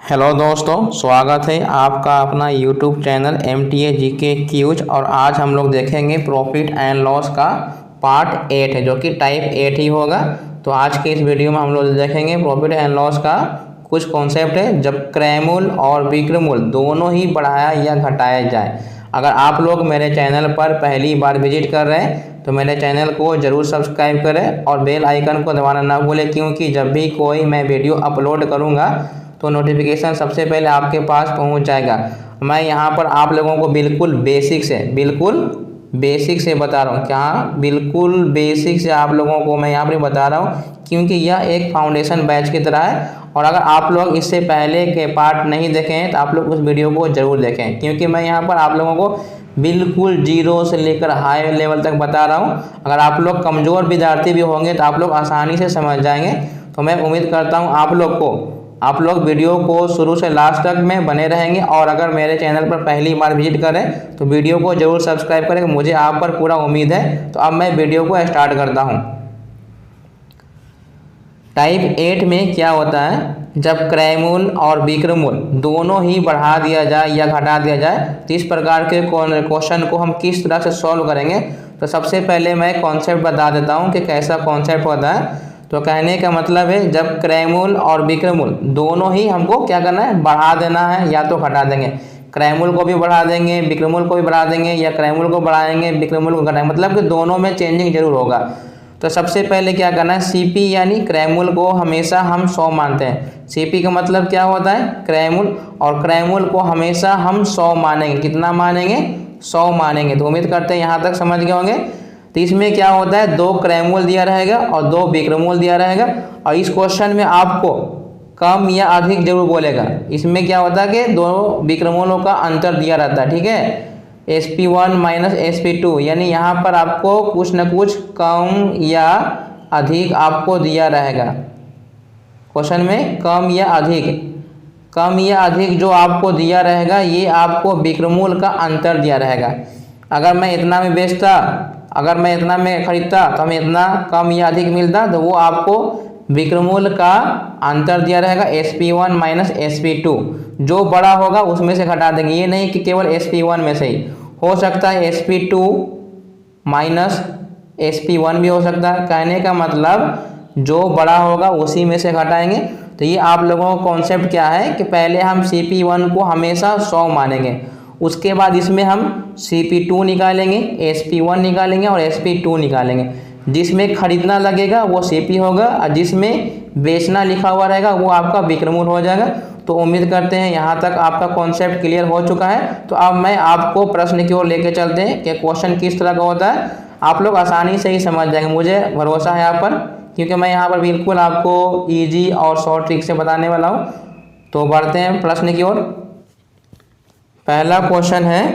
Hello दोस्तों, स्वागत है आपका अपना YouTube channel MTA GK quiz. और आज हम लोग देखेंगे प्रॉफिट एंड लॉस का पार्ट 8 है, जो कि टाइप 8 ही होगा। तो आज के इस वीडियो में हम लोग देखेंगे प्रॉफिट एंड लॉस का कुछ कॉन्सेप्ट है जब क्रय मूल्य और विक्रय मूल्य दोनों ही बढ़ाया या घटाया जाए। अगर आप लोग मेरे चैनल पर पहली बार विजिट कर रहे हैं तो मेरे चैनल को ज़रूर सब्सक्राइब करें और बेल आइकन को दबाना ना भूलें, क्योंकि जब भी कोई मैं वीडियो अपलोड करूँगा तो नोटिफिकेशन सबसे पहले आपके पास पहुंच जाएगा। मैं यहां पर आप लोगों को बिल्कुल बेसिक से बता रहा हूं। क्या बिल्कुल बेसिक से आप लोगों को मैं यहां पर बता रहा हूं, क्योंकि यह एक फाउंडेशन बैच की तरह है। और अगर आप लोग इससे पहले के पार्ट नहीं देखे हैं तो आप लोग उस वीडियो को ज़रूर देखें, क्योंकि मैं यहाँ पर आप लोगों को बिल्कुल जीरो से लेकर हाई लेवल तक बता रहा हूँ। अगर आप लोग कमज़ोर विद्यार्थी भी होंगे तो आप लोग आसानी से समझ जाएंगे। तो मैं उम्मीद करता हूँ आप लोग वीडियो को शुरू से लास्ट तक में बने रहेंगे। और अगर मेरे चैनल पर पहली बार विजिट करें तो वीडियो को जरूर सब्सक्राइब करें, मुझे आप पर पूरा उम्मीद है। तो अब मैं वीडियो को स्टार्ट करता हूं। टाइप 8 में क्या होता है, जब क्रय मूल्य और विक्रय मूल्य दोनों ही बढ़ा दिया जाए या घटा दिया जाए तो इस प्रकार के क्वेश्चन को हम किस तरह से सॉल्व करेंगे। तो सबसे पहले मैं कॉन्सेप्ट बता देता हूँ कि कैसा कॉन्सेप्ट होता है। तो कहने का मतलब है, जब क्रय मूल्य और विक्रय मूल्य दोनों ही हमको क्या करना है, बढ़ा देना है या तो घटा देंगे। क्रय मूल्य को भी बढ़ा देंगे, विक्रय मूल्य को भी बढ़ा देंगे, या क्रय मूल्य को बढ़ाएंगे, विक्रय मूल्य को घटाएंगे, मतलब कि दोनों में चेंजिंग जरूर होगा। तो सबसे पहले क्या करना है, सीपी यानी क्रय मूल्य को हमेशा हम 100 मानते हैं। सीपी का मतलब क्या होता है, क्रय मूल्य, और क्रय मूल्य को हमेशा हम 100 मानेंगे। कितना मानेंगे, 100 मानेंगे। तो उम्मीद करते हैं यहाँ तक समझ गए होंगे। तो इसमें क्या होता है, 2 क्रय मूल्य दिया रहेगा और 2 विक्रय मूल्य दिया रहेगा। और इस क्वेश्चन में आपको कम या अधिक जरूर बोलेगा। इसमें क्या होता है कि दोनों विक्रय मूल्यों का अंतर दिया रहता है, ठीक है, SP1 माइनस SP2, यानी यहाँ पर आपको कुछ न कुछ कम या अधिक आपको दिया रहेगा। क्वेश्चन में कम या अधिक जो आपको दिया रहेगा, ये आपको विक्रय मूल्य का अंतर दिया रहेगा। अगर मैं इतना में बेचता, अगर मैं इतना में खरीदता तो हमें इतना कम या अधिक मिलता, तो वो आपको विक्रय मूल्य का अंतर दिया रहेगा SP1 माइनस SP2। जो बड़ा होगा उसमें से घटा देंगे, ये नहीं कि केवल SP1 में से ही हो सकता है, SP2 माइनस SP1 भी हो सकता है। कहने का मतलब जो बड़ा होगा उसी में से घटाएंगे। तो ये आप लोगों का कॉन्सेप्ट क्या है कि पहले हम CP1 को हमेशा 100 मानेंगे, उसके बाद इसमें हम CP2 निकालेंगे, SP1 निकालेंगे और SP2 निकालेंगे। जिसमें खरीदना लगेगा वो CP होगा, और जिसमें बेचना लिखा हुआ रहेगा वो आपका विक्रय मूल्य हो जाएगा। तो उम्मीद करते हैं यहाँ तक आपका कॉन्सेप्ट क्लियर हो चुका है। तो अब मैं आपको प्रश्न की ओर लेके चलते हैं कि क्वेश्चन किस तरह का होता है। आप लोग आसानी से ही समझ जाएंगे, मुझे भरोसा है आप पर, क्योंकि मैं यहाँ पर बिल्कुल आपको ईजी और शॉर्ट ट्रिक से बताने वाला हूँ। तो बढ़ते हैं प्रश्न की ओर। पहला क्वेश्चन है,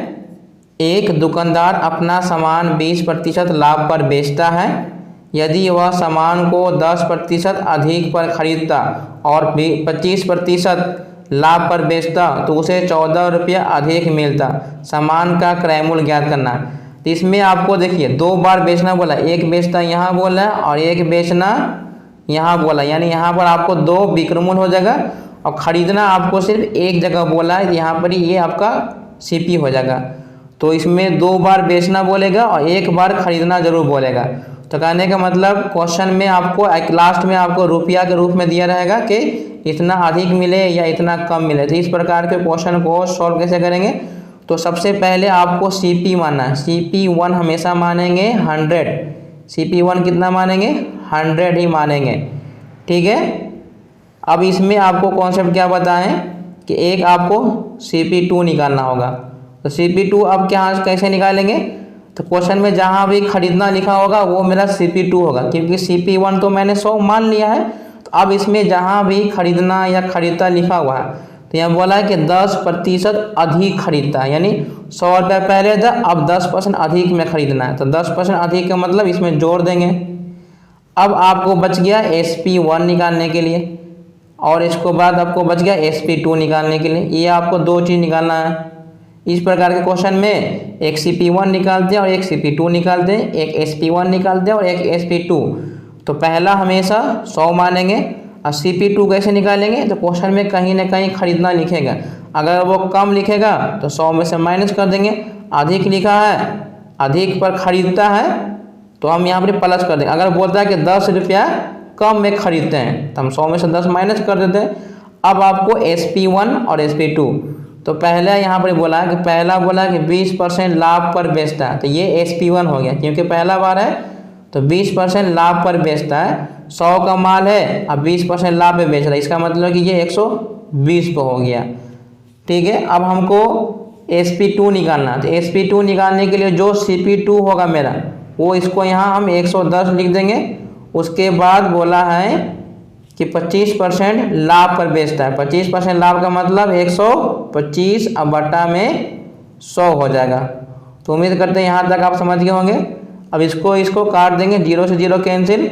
एक दुकानदार अपना सामान 20% लाभ पर बेचता है। यदि वह सामान को 10% अधिक पर खरीदता और 25% लाभ पर बेचता तो उसे 14 रुपया अधिक मिलता। सामान का क्रय मूल्य ज्ञात करना। तो इसमें आपको देखिए 2 बार बेचना बोला, एक बेचना यहाँ बोला और एक बेचना यहाँ बोला, यानी यहाँ पर आपको 2 विक्रय मूल्य हो जाएगा। और खरीदना आपको सिर्फ एक जगह बोला है, यहाँ पर ये आपका CP हो जाएगा। तो इसमें 2 बार बेचना बोलेगा और 1 बार खरीदना जरूर बोलेगा। तो कहने का मतलब क्वेश्चन में आपको लास्ट में आपको रुपया के रूप में दिया रहेगा कि इतना अधिक मिले या इतना कम मिले। तो इस प्रकार के क्वेश्चन को सॉल्व कैसे करेंगे, तो सबसे पहले आपको CP मानना है। CP1 हमेशा मानेंगे 100, CP1 कितना मानेंगे, 100 ही मानेंगे, ठीक है। अब इसमें आपको कॉन्सेप्ट क्या बताएं कि एक आपको CP2 निकालना होगा। तो CP2 अब क्या कैसे निकालेंगे, तो क्वेश्चन में जहाँ भी खरीदना लिखा होगा वो मेरा CP2 होगा, क्योंकि CP1 तो मैंने 100 मान लिया है। तो अब इसमें जहाँ भी खरीदना या खरीदता लिखा हुआ है, तो यहाँ बोला है कि 10% अधिक खरीदता है, यानी 100 रुपये पहले था, अब 10% अधिक में खरीदना है। तो 10% अधिक का मतलब इसमें जोड़ देंगे। अब आपको बच गया SP1 निकालने के लिए, और इसको बाद आपको बच गया SP2 निकालने के लिए। ये आपको 2 चीज़ निकालना है। इस प्रकार के क्वेश्चन में एक CP1 निकालते हैं और एक CP2 निकालते हैं, एक SP1 निकालते हैं और एक SP2। तो पहला हमेशा 100 मानेंगे, और CP2 कैसे निकालेंगे, तो क्वेश्चन में कहीं ना कहीं खरीदना लिखेगा, अगर वो कम लिखेगा तो 100 में से माइनस कर देंगे, अधिक लिखा है, अधिक पर खरीदता है तो हम यहाँ पर प्लस कर देंगे, अगर बोलता है कि 10 रुपया कम में खरीदते हैं तो हम 100 में से 10 माइनस कर देते हैं। अब आपको SP1 और SP2, तो पहले यहाँ पर बोला है कि पहला बोला कि 20% लाभ पर बेचता है, तो ये SP1 हो गया क्योंकि पहला बार है, तो 20% लाभ पर बेचता है, 100 का माल है अब 20% लाभ पे बेच रहा है, इसका मतलब कि ये 120 पे हो गया। ठीक है, अब हमको SP2 निकालना, तो SP2 निकालने के लिए जो CP2 होगा मेरा वो इसको यहाँ हम 110 लिख देंगे। उसके बाद बोला है कि 25% लाभ पर बेचता है, 25% लाभ का मतलब 125 अब बटा में 100 हो जाएगा। तो उम्मीद करते हैं यहाँ तक आप समझ गए होंगे। अब इसको काट देंगे, 0 से 0 कैंसिल,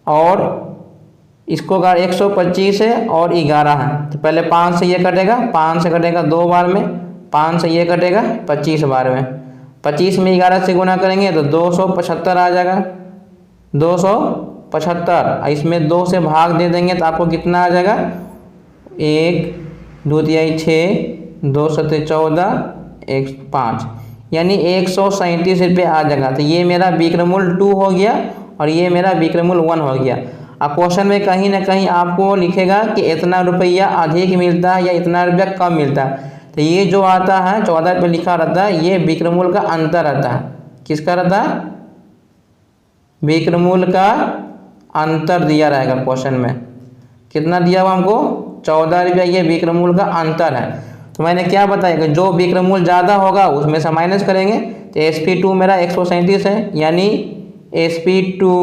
और इसको काट 125 है और 11 है, तो पहले 5 से ये कटेगा, 5 से कटेगा 2 बार में, 5 से ये कटेगा 25 बार में, 25 में 11 से गुना करेंगे तो 275 आ जाएगा, 275। इसमें 2 से भाग दे देंगे तो आपको कितना आ जाएगा, 1 2 तिहाई 6, 2 सत्ते 14, 1 5, यानी 137 रुपये आ जाएगा। तो ये मेरा विक्रमूल 2 हो गया और ये मेरा विक्रमूल 1 हो गया। अब क्वेश्चन में कहीं ना कहीं आपको लिखेगा कि इतना रुपया अधिक मिलता है या इतना रुपया कम मिलता है, तो ये जो आता है 14 पे लिखा रहता है, ये विक्रमूल का अंतर रहता है। किसका रहता है, विक्रमूल का अंतर दिया रहेगा क्वेश्चन में, कितना दिया हुआ हमको 14 रुपया, ये विक्रमूल का अंतर है। तो मैंने क्या बताया कि जो विक्रमूल ज़्यादा होगा उसमें से माइनस करेंगे, तो SP2 मेरा 137 है, यानी SP2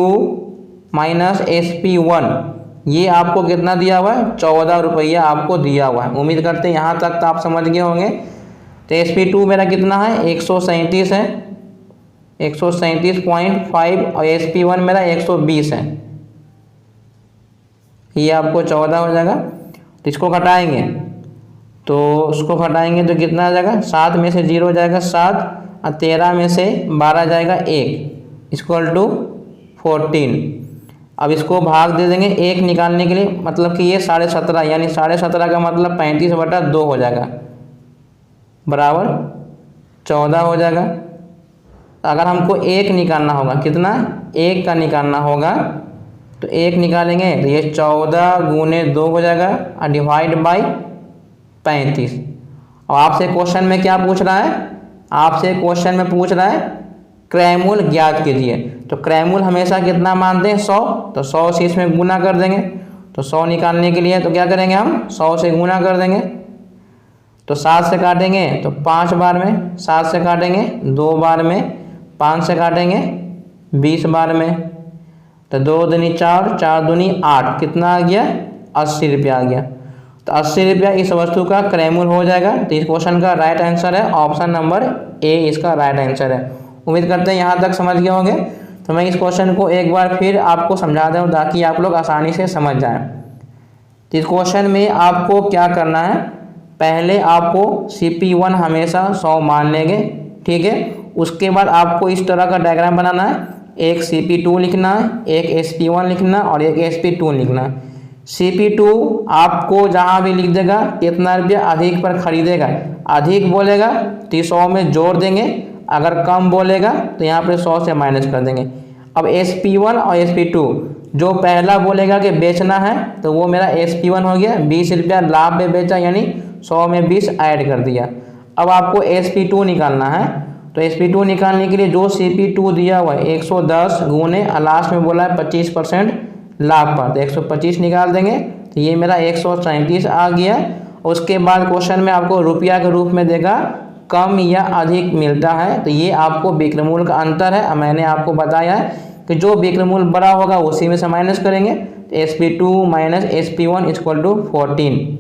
माइनस SP1, ये आपको कितना दिया हुआ है, 14 रुपया आपको दिया हुआ है। उम्मीद करते हैं यहाँ तक तो आप समझ गए होंगे। तो SP2 मेरा कितना है, 137 है, 137.5, और SP1 मेरा 120 है, ये आपको 14 हो जाएगा। तो इसको घटाएंगे, तो उसको घटाएंगे तो कितना आ जाएगा, 7 में से 0 जाएगा 7, और 13 में से 12 जाएगा 1, इक्वल टू 14। अब इसको भाग दे देंगे 1 निकालने के लिए, मतलब कि ये 17.5, यानी 17.5 का मतलब 35/2 हो जाएगा, बराबर 14 हो जाएगा। अगर हमको 1 निकालना होगा, कितना 1 का निकालना होगा, तो 1 निकालेंगे तो ये 14 गुने 2 हो जाएगा और डिवाइड बाई 35। और आपसे क्वेश्चन में क्या पूछ रहा है, आपसे क्वेश्चन में पूछ रहा है क्रयमूल ज्ञात कीजिए, तो क्रयमूल हमेशा कितना मानते हैं, 100, तो 100 से इसमें गुना कर देंगे। तो 100 निकालने के लिए तो क्या करेंगे, हम 100 से गुना कर देंगे, तो 7 से काटेंगे तो 5 बार में, 7 से काटेंगे 2 बार में, 5 से काटेंगे 20 बार में, तो 2 दूनी 4, 4 दूनी 8, कितना आ गया, 80 रुपया आ गया। तो 80 रुपया इस वस्तु का क्रयमूल हो जाएगा। तो इस क्वेश्चन का राइट आंसर है ऑप्शन नंबर ए, इसका राइट आंसर है। उम्मीद करते हैं यहाँ तक समझ गए होंगे। तो मैं इस क्वेश्चन को एक बार फिर आपको समझा दूँ ताकि आप लोग आसानी से समझ जाएं। तो इस क्वेश्चन में आपको क्या करना है, पहले आपको CP1 हमेशा 100 मान लेंगे, ठीक है। उसके बाद आपको इस तरह का डायग्राम बनाना है, एक CP2 लिखना है, एक SP1 लिखना और एक SP2 लिखना। CP2 आपको जहाँ भी लिख देगा कितना रुपया अधिक पर खरीदेगा, अधिक बोलेगा तो 100 में जोड़ देंगे, अगर कम बोलेगा तो यहाँ पर 100 से माइनस कर देंगे। अब SP1 और SP2, जो पहला बोलेगा कि बेचना है तो वो मेरा SP1 हो गया, 20 रुपया लाभ में बेचा, यानी 100 में 20 ऐड कर दिया। अब आपको SP2 निकालना है, तो SP2 निकालने के लिए जो CP2 दिया हुआ है 110 गुने लास्ट में बोला है 25% लाभ पर, तो 125 निकाल देंगे, तो ये मेरा 137 आ गया। उसके बाद क्वेश्चन में आपको रुपया के रूप में देगा कम या अधिक मिलता है, तो ये आपको विक्रमूल का अंतर है। मैंने आपको बताया है कि जो विक्रमूल बड़ा होगा उसी में से माइनस करेंगे, तो SP2 minus SP1 equal to 14।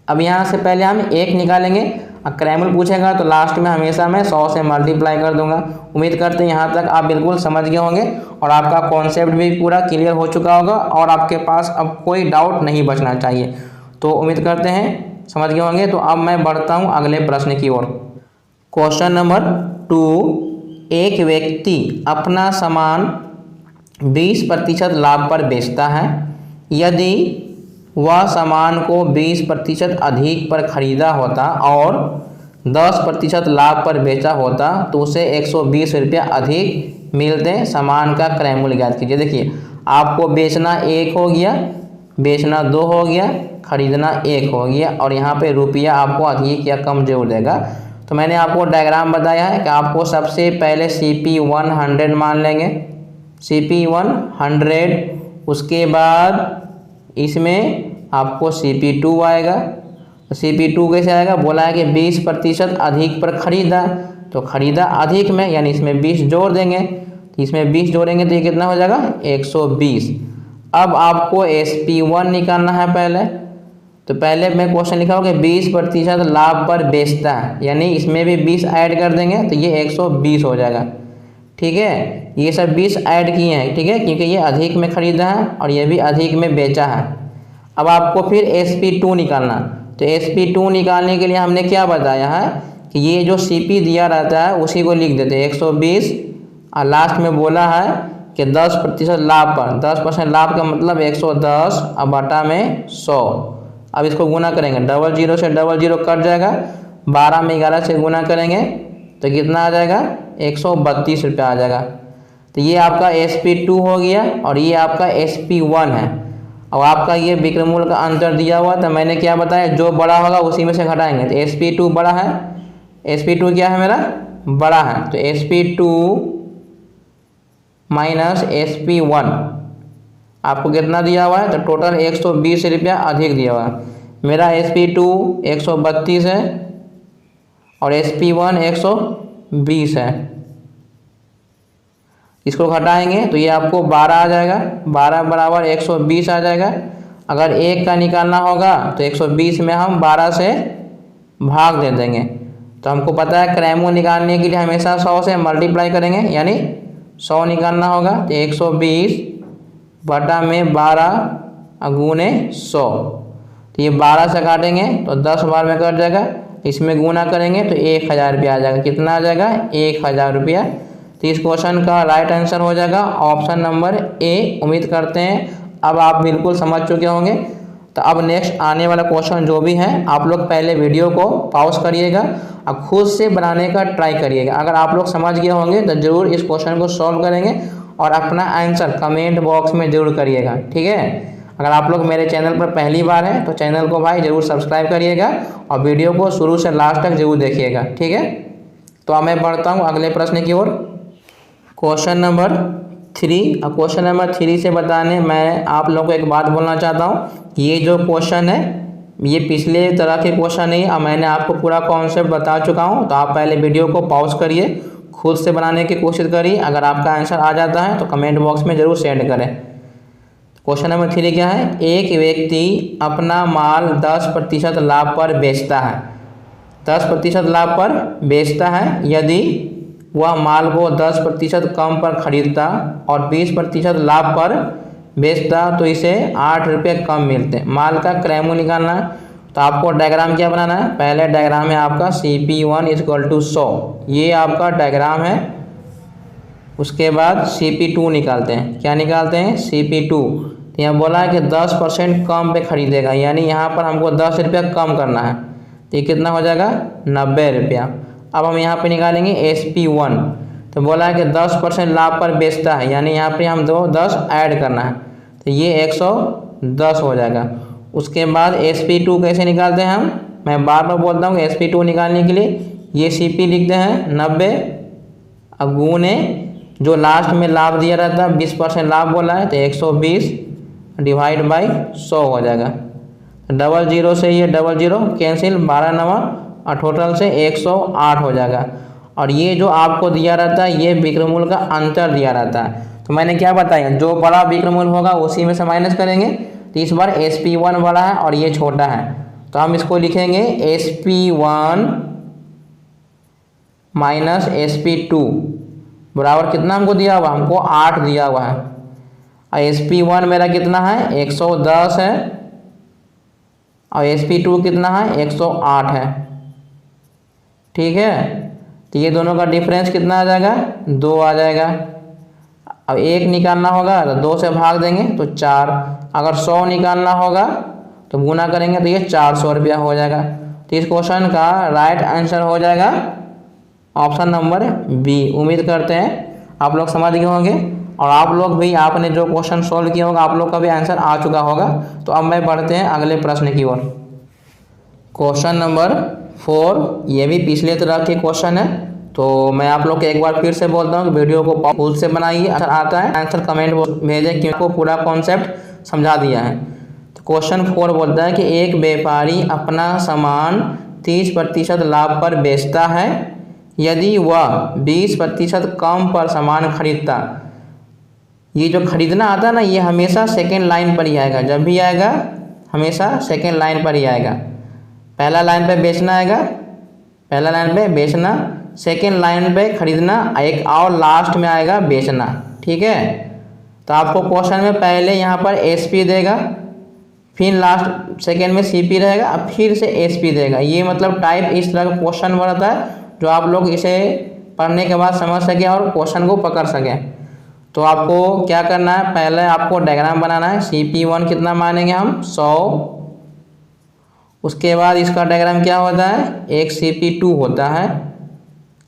अब यहाँ से पहले हम 1 निकालेंगे, और क्रयमूल पूछेगा तो लास्ट में हमेशा मैं 100 से मल्टीप्लाई कर दूंगा। उम्मीद करते हैं यहाँ तक आप बिल्कुल समझ गए होंगे और आपका कॉन्सेप्ट भी पूरा क्लियर हो चुका होगा और आपके पास अब कोई डाउट नहीं बचना चाहिए। तो उम्मीद करते हैं समझ गए होंगे। तो अब मैं बढ़ता हूँ अगले प्रश्न की ओर। क्वेश्चन नंबर 2, एक व्यक्ति अपना सामान 20% लाभ पर बेचता है, यदि वह सामान को 20% अधिक पर खरीदा होता और 10% लाभ पर बेचा होता तो उसे 120 रुपया अधिक मिलते। सामान का क्रय मूल्य ज्ञात कीजिए। देखिए, आपको बेचना 1 हो गया, बेचना 2 हो गया, खरीदना 1 हो गया, और यहाँ पे रुपया आपको अधिक या कम जरूर देगा। तो मैंने आपको डायग्राम बताया है कि आपको सबसे पहले CP 100 मान लेंगे, CP 100, उसके बाद इसमें आपको CP 2 आएगा। CP 2 कैसे आएगा, बोला है कि 20% अधिक पर खरीदा, तो खरीदा अधिक में यानी इसमें 20 जोड़ देंगे, तो इसमें 20 जोड़ेंगे तो ये कितना हो जाएगा 120। अब आपको SP1 निकालना है पहले, तो पहले मैं क्वेश्चन लिखा होगा 20% लाभ पर बेचता है, यानी इसमें भी 20 ऐड कर देंगे तो ये 120 हो जाएगा। ठीक है, ये सब 20 ऐड किए हैं, ठीक है, क्योंकि ये अधिक में खरीदा है और ये भी अधिक में बेचा है। अब आपको फिर SP2 निकालना, तो SP2 निकालने के लिए हमने क्या बताया है कि ये जो CP दिया रहता है उसी को लिख देते हैं 120, और लास्ट में बोला है कि 10% लाभ पर, 10% लाभ का मतलब 110 और बटा में 100। अब इसको गुना करेंगे, 00 से 00 कट जाएगा, 12 में 11 से गुना करेंगे तो कितना आ जाएगा 132 रुपया आ जाएगा। तो ये आपका SP2 हो गया और ये आपका SP1 है। और आपका ये विक्रय मूल्य का अंतर दिया हुआ, तो मैंने क्या बताया, जो बड़ा होगा उसी में से घटाएंगे। तो SP2 बड़ा है, SP2 क्या है मेरा बड़ा है, तो SP2 माइनस SP1 आपको कितना दिया हुआ है, तो टोटल 120 रुपया अधिक दिया हुआ है। मेरा SP2 132 है और SP1 120 है। इसको घटाएंगे तो ये आपको 12 आ जाएगा, 12 बराबर 120 आ जाएगा। अगर 1 का निकालना होगा तो 120 में हम 12 से भाग दे देंगे। तो हमको पता है क्रय मूल्य निकालने के लिए हमेशा 100 से मल्टीप्लाई करेंगे, यानी 100 निकालना होगा तो 120 बटा में 12 गुने 100, तो ये 12 से काटेंगे तो 10 बार में कट जाएगा, इसमें गुना करेंगे तो 1000 रुपया आ जाएगा। कितना आ जाएगा 1000 रुपया। तो इस क्वेश्चन का राइट आंसर हो जाएगा ऑप्शन नंबर A। उम्मीद करते हैं अब आप बिल्कुल समझ चुके होंगे। तो अब नेक्स्ट आने वाला क्वेश्चन जो भी है आप लोग पहले वीडियो को पॉज करिएगा और खुद से बनाने का ट्राई करिएगा। अगर आप लोग समझ गए होंगे तो ज़रूर इस क्वेश्चन को सॉल्व करेंगे और अपना आंसर कमेंट बॉक्स में ज़रूर करिएगा। ठीक है, अगर आप लोग मेरे चैनल पर पहली बार हैं तो चैनल को भाई ज़रूर सब्सक्राइब करिएगा और वीडियो को शुरू से लास्ट तक ज़रूर देखिएगा। ठीक है, तो अब मैं बढ़ता हूँ अगले प्रश्न की ओर। Question number 3। अब क्वेश्चन नंबर 3 से बताने मैं आप लोगों को एक बात बोलना चाहता हूँ, ये जो क्वेश्चन है ये पिछले तरह के क्वेश्चन नहीं है। अब मैंने आपको पूरा कॉन्सेप्ट बता चुका हूँ, तो आप पहले वीडियो को पॉज करिए, खुद से बनाने की कोशिश करिए। अगर आपका आंसर आ जाता है तो कमेंट बॉक्स में ज़रूर सेंड करें। क्वेश्चन नंबर 3 क्या है, एक व्यक्ति अपना माल 10% लाभ पर बेचता है, 10% लाभ पर बेचता है। यदि वह माल को 10% कम पर खरीदता और 20% लाभ पर बेचता तो इसे 8 रुपये कम मिलते। माल का क्रय मूल्य निकालना है, तो आपको डायग्राम क्या बनाना है, पहले डायग्राम है आपका CP1 = 100, ये आपका डायग्राम है। उसके बाद CP2 निकालते हैं, क्या निकालते हैं CP2। यहाँ बोला है कि 10% कम पे खरीदेगा, यानी यहाँ पर हमको 10 रुपया कम करना है, तो ये कितना हो जाएगा 90 रुपया। अब हम यहाँ पे निकालेंगे SP1, तो बोला है कि 10% लाभ पर बेचता है, यानी यहाँ पे हम 10 ऐड करना है, तो ये 110 हो जाएगा। उसके बाद SP2 कैसे निकालते हैं हम, मैं बार बार बोलता हूँ SP2 निकालने के लिए ये CP लिखते हैं 90, अब गुने जो लास्ट में लाभ दिया रहता है 20% लाभ बोला है, तो 120 डिवाइड बाई 100 हो जाएगा। 00 से ये 00 कैंसिल, 12 9 और टोटल से 108 हो जाएगा। और ये जो आपको दिया रहता है ये विक्रय मूल्य का अंतर दिया रहता है। तो मैंने क्या बताया, जो बड़ा विक्रय मूल्य होगा उसी में से माइनस करेंगे। तो इस बार SP1 बड़ा है और ये छोटा है, तो हम इसको लिखेंगे SP1 माइनस SP2 बराबर कितना हमको दिया हुआ, हमको 8 दिया हुआ है। और SP1 मेरा कितना है 110 है और SP2 कितना है 108 है। ठीक है, तो ये दोनों का डिफरेंस कितना आ जाएगा 2 आ जाएगा। अब 1 निकालना होगा तो 2 से भाग देंगे तो 4। अगर 100 निकालना होगा तो गुना करेंगे तो ये 400 रुपया हो जाएगा। तो इस क्वेश्चन का राइट आंसर हो जाएगा ऑप्शन नंबर बी। उम्मीद करते हैं आप लोग समझ गए होंगे और आप लोग भी आपने जो क्वेश्चन सॉल्व किया होगा आप लोग का भी आंसर आ चुका होगा। तो अब मैं बढ़ते हैं अगले प्रश्न की ओर। क्वेश्चन नंबर 4 ये भी पिछले तरह के क्वेश्चन है। तो मैं आप लोग को एक बार फिर से बोलता हूँ कि वीडियो को खुद से बनाइए, आंसर आता है आंसर कमेंट भेजें क्योंकि आपको पूरा कॉन्सेप्ट समझा दिया है। तो क्वेश्चन 4 बोलता है कि एक व्यापारी अपना सामान 30% लाभ पर बेचता है यदि वह 20% कम पर सामान खरीदता। ये जो खरीदना आता है ना ये हमेशा सेकेंड लाइन पर ही आएगा, जब भी आएगा हमेशा सेकेंड लाइन पर ही आएगा। पहला लाइन पे बेचना आएगा, पहला लाइन पे बेचना, सेकेंड लाइन पे खरीदना, एक और लास्ट में आएगा बेचना। ठीक है, तो आपको क्वेश्चन में पहले यहाँ पर एसपी देगा, फिर लास्ट सेकेंड में सीपी रहेगा, अब फिर से एसपी देगा। ये मतलब टाइप इस तरह का क्वेश्चन बनता है जो आप लोग इसे पढ़ने के बाद समझ सकें और क्वेश्चन को पकड़ सकें। तो आपको क्या करना है, पहले आपको डायग्राम बनाना है। CP1 कितना मानेंगे हम 100, उसके बाद इसका डायग्राम क्या होता है, एक CP2 होता है,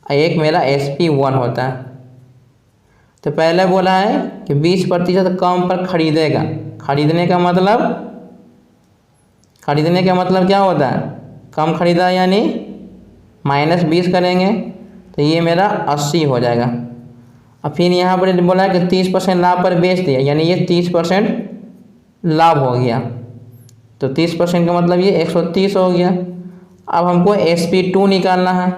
एक मेरा SP1 होता है। तो पहले बोला है कि 20% कम पर खरीदेगा। खरीदने का मतलब क्या होता है, कम खरीदा यानी -20 करेंगे तो ये मेरा 80 हो जाएगा। अब फिर यहाँ पर बोला है कि 30% लाभ पर बेच दिया यानी ये 30% लाभ हो गया। तो 30% का मतलब ये 130 हो गया। अब हमको SP2 निकालना है।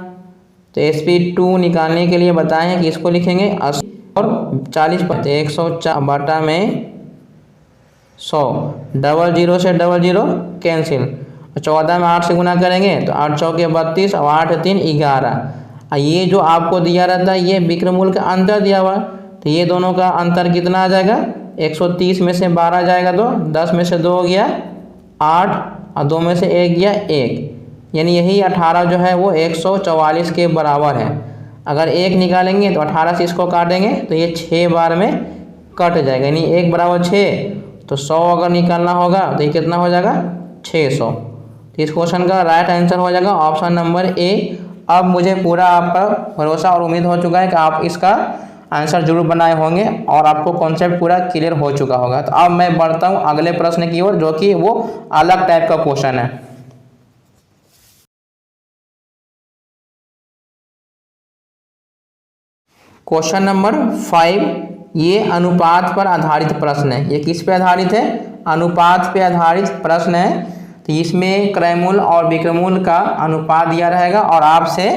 तो SP2 निकालने के लिए बताएं कि इसको लिखेंगे 80 और 40 पर 104 बटा में 100, 00 से 00 कैंसिल, 14 में 8 से गुना करेंगे तो 8 चौके 32 और 8 3 11। ये जो आपको दिया रहता है ये विक्रमूल का अंतर दिया हुआ, तो ये दोनों का अंतर कितना आ जाएगा, 130 में से 12 जाएगा तो 10 में से 2 हो गया 8 और 2 में से 1 गया 1, यानी यही 18 जो है वो 144 के बराबर है। अगर 1 निकालेंगे तो 18 से इसको काटेंगे तो ये 6 बार में कट जाएगा, यानी 1 बराबर 6। तो 100 अगर निकालना होगा तो ये कितना हो जाएगा 600। तो इस क्वेश्चन का राइट आंसर हो जाएगा ऑप्शन नंबर ए। अब मुझे पूरा आप पर भरोसा और उम्मीद हो चुका है कि आप इसका आंसर जरूर बनाए होंगे और आपको कॉन्सेप्ट पूरा क्लियर हो चुका होगा। तो अब मैं बढ़ता हूँ अगले प्रश्न की ओर जो कि वो अलग टाइप का क्वेश्चन है। क्वेश्चन नंबर 5 ये अनुपात पर आधारित प्रश्न है। ये किस पे आधारित है, अनुपात पे आधारित प्रश्न है। तो इसमें क्रयमूल्य और विक्रयमूल्य का अनुपात दिया रहेगा और आपसे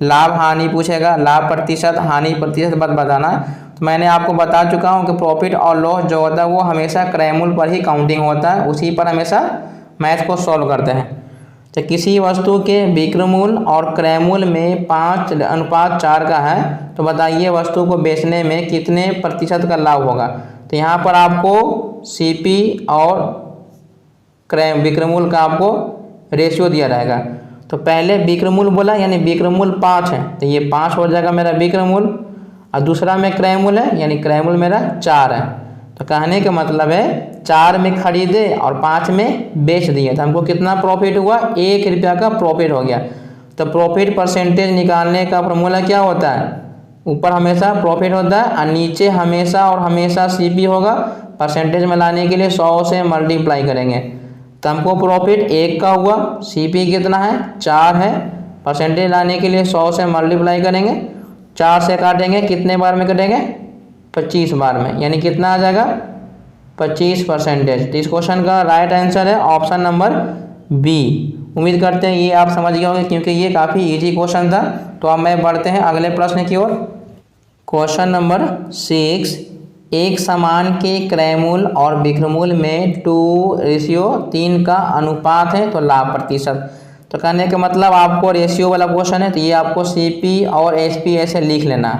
लाभ हानि पूछेगा, लाभ प्रतिशत हानि प्रतिशत बताना। तो मैंने आपको बता चुका हूँ कि प्रॉफिट और लॉस जो होता है वो हमेशा क्रयमूल्य पर ही काउंटिंग होता है, उसी पर हमेशा मैथ को सॉल्व करते हैं। तो किसी वस्तु के विक्रयमूल्य और क्रयमूल्य में 5:4 का है तो बताइए वस्तु को बेचने में कितने प्रतिशत का लाभ होगा। तो यहाँ पर आपको CP और विक्रयमूल्य का आपको रेशियो दिया रहेगा। तो पहले विक्रयमूल्य बोला यानी विक्रयमूल्य 5 है तो ये 5 हो जाएगा मेरा विक्रयमूल्य, और दूसरा में क्रयमूल्य है यानी क्रयमूल्य मेरा 4 है। तो कहने का मतलब है 4 में खरीदे और 5 में बेच दिए तो हमको कितना प्रॉफिट हुआ, 1 रुपया का प्रॉफिट हो गया। तो प्रॉफिट परसेंटेज निकालने का फॉर्मूला क्या होता है, ऊपर हमेशा प्रॉफिट होता है और नीचे हमेशा और हमेशा CP होगा। परसेंटेज में लाने के लिए 100 से मल्टीप्लाई करेंगे तो हमको प्रॉफिट 1 का हुआ, CP कितना है 4 है, परसेंटेज लाने के लिए 100 से मल्टीप्लाई करेंगे, 4 से काटेंगे कितने बार में कटेंगे 25 बार में, यानी कितना आ जाएगा 25%। तो इस क्वेश्चन का राइट आंसर है ऑप्शन नंबर बी। उम्मीद करते हैं ये आप समझ गए होंगे क्योंकि ये काफ़ी इजी क्वेश्चन था। तो अब मैं बढ़ते हैं अगले प्रश्न की ओर। क्वेश्चन नंबर 6 एक सामान के क्रयमूल्य और विक्रयमूल्य में 2:3 का अनुपात है तो लाभ प्रतिशत। तो कहने का मतलब आपको रेशियो वाला क्वेश्चन है तो ये आपको CP और SP ऐसे लिख लेना।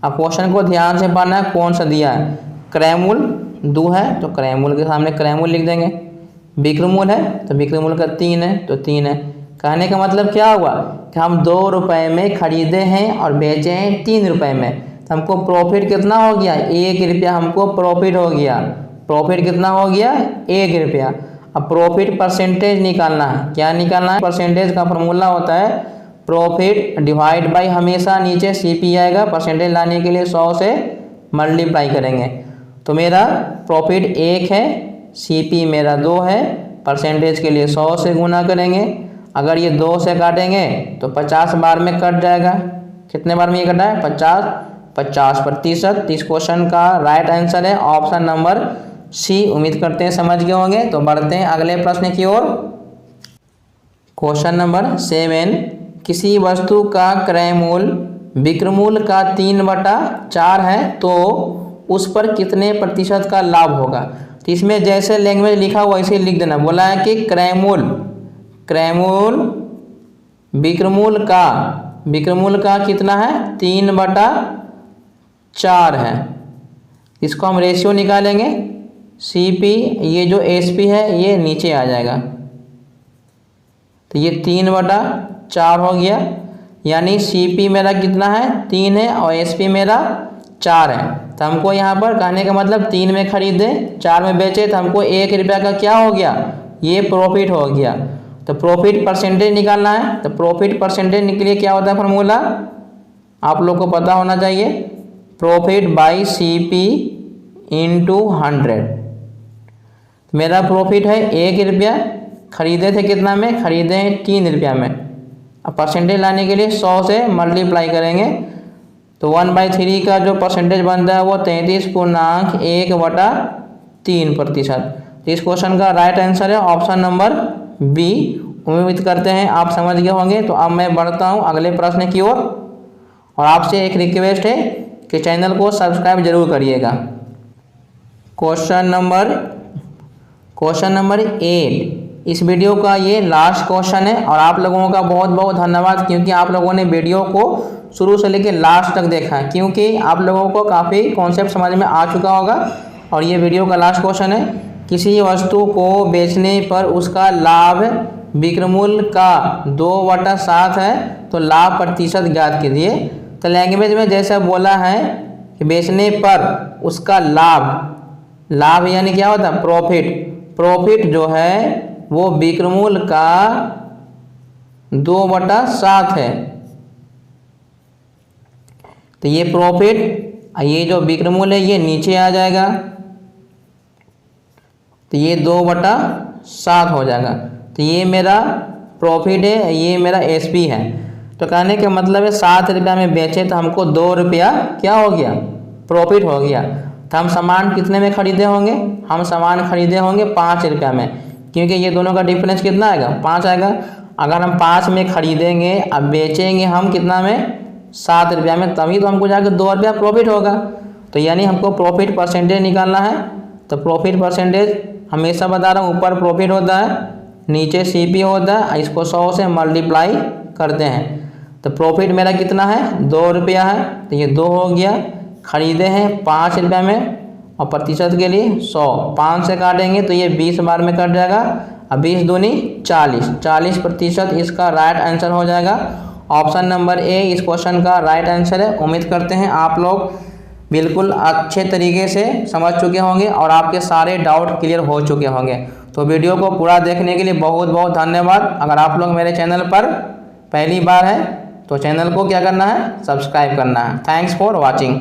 अब क्वेश्चन को ध्यान से पढ़ना है कौन सा दिया है, क्रयमूल्य 2 है तो क्रयमूल्य के सामने क्रयमूल्य लिख देंगे, विक्रयमूल्य है तो विक्रयमूल्य का 3 है तो 3 है। कहने का मतलब क्या हुआ कि हम 2 रुपये में खरीदे हैं और बेचे हैं 3 रुपये में, तो हमको प्रॉफिट कितना हो गया, 1 रुपया हमको प्रॉफिट हो गया। प्रॉफिट कितना हो गया, 1 रुपया। अब प्रॉफिट परसेंटेज निकालना है। क्या निकालना है, परसेंटेज का फॉर्मूला होता है प्रॉफिट डिवाइड बाई, हमेशा नीचे सीपी आएगा, परसेंटेज लाने के लिए 100 से मल्टीप्लाई करेंगे। तो मेरा प्रॉफिट 1 है, सीपी मेरा 2 है, परसेंटेज के लिए 100 से गुना करेंगे। अगर ये 2 से काटेंगे तो 50 बार में कट जाएगा। कितने बार में ये कटा है, 50%। इस क्वेश्चन का राइट आंसर है ऑप्शन नंबर सी। उम्मीद करते हैं समझ गए होंगे। तो बढ़ते हैं अगले प्रश्न की ओर। क्वेश्चन नंबर 7, किसी वस्तु का क्रय मूल्य विक्रय मूल्य का 3/4 है तो उस पर कितने प्रतिशत का लाभ होगा। तो इसमें जैसे लैंग्वेज लिखा हुआ वैसे लिख देना। बोला है कि क्रय मूल्य विक्रय मूल्य का कितना है, 3/4 है। इसको हम रेशियो निकालेंगे, सीपी, ये जो एसपी है ये नीचे आ जाएगा। तो ये 3/4 हो गया, यानी सीपी मेरा कितना है, 3 है और एसपी मेरा 4 है। तो हमको यहाँ पर कहने का मतलब 3 में खरीदे 4 में बेचे तो हमको 1 रुपया का क्या हो गया, ये प्रॉफिट हो गया। तो प्रॉफिट परसेंटेज निकालना है। तो प्रॉफिट परसेंटेज के लिए क्या होता है फॉर्मूला, आप लोग को पता होना चाहिए, प्रॉफिट बाई सीपी इंटू 100। मेरा प्रॉफिट है 1 रुपया, खरीदे थे कितना में, खरीदे हैं 3 रुपया में। अब परसेंटेज लाने के लिए 100 से मल्टीप्लाई करेंगे तो 1/3 का जो परसेंटेज बनता है वो 33.1/3%। तो इस क्वेश्चन का राइट आंसर है ऑप्शन नंबर बी। उम्मीद करते हैं आप समझ गए होंगे। तो अब मैं बढ़ता हूँ अगले प्रश्न की ओर और आपसे एक रिक्वेस्ट है कि चैनल को सब्सक्राइब जरूर करिएगा। क्वेश्चन नंबर 8, इस वीडियो का ये लास्ट क्वेश्चन है और आप लोगों का बहुत बहुत धन्यवाद, क्योंकि आप लोगों ने वीडियो को शुरू से लेकर लास्ट तक देखा है, क्योंकि आप लोगों को काफ़ी कॉन्सेप्ट समझ में आ चुका होगा। और ये वीडियो का लास्ट क्वेश्चन है, किसी वस्तु को बेचने पर उसका लाभ विक्रय मूल्य का 2/7 है तो लाभ प्रतिशत ज्ञात कीजिए। तो लैंग्वेज में जैसा बोला है कि बेचने पर उसका लाभ यानी क्या होता है, प्रॉफिट जो है वो विक्रय मूल्य का 2/7 है। तो ये प्रॉफिट, ये जो विक्रय मूल्य है ये नीचे आ जाएगा, तो ये 2/7 हो जाएगा। तो ये मेरा प्रॉफिट है, ये मेरा एसपी है। तो कहने का मतलब है 7 रुपया में बेचे तो हमको 2 रुपया क्या हो गया, प्रॉफिट हो गया। तो हम सामान कितने में खरीदे होंगे, हम सामान खरीदे होंगे 5 रुपया में, क्योंकि ये दोनों का डिफरेंस कितना आएगा, 5 आएगा। अगर हम 5 में खरीदेंगे अब बेचेंगे हम कितना में, 7 रुपया में, तभी तो हमको जाकर 2 रुपया प्रॉफिट होगा। तो यानी हमको प्रॉफिट परसेंटेज निकालना है। तो प्रॉफिट परसेंटेज हमेशा बता रहा हूँ, ऊपर प्रॉफिट होता है, नीचे सीपी होता है, इसको 100 से मल्टीप्लाई करते हैं। तो प्रॉफिट मेरा कितना है, 2 रुपया है, तो ये 2 हो गया। खरीदे हैं 5 रुपया में और प्रतिशत के लिए 100, 5 से काटेंगे तो ये 20 बार में कट जाएगा। अब 20 दूनी 40% इसका राइट आंसर हो जाएगा। ऑप्शन नंबर ए इस क्वेश्चन का राइट आंसर है। उम्मीद करते हैं आप लोग बिल्कुल अच्छे तरीके से समझ चुके होंगे और आपके सारे डाउट क्लियर हो चुके होंगे। तो वीडियो को पूरा देखने के लिए बहुत बहुत धन्यवाद। अगर आप लोग मेरे चैनल पर पहली बार हैं तो चैनल को क्या करना है, सब्सक्राइब करना है। Thanks for watching.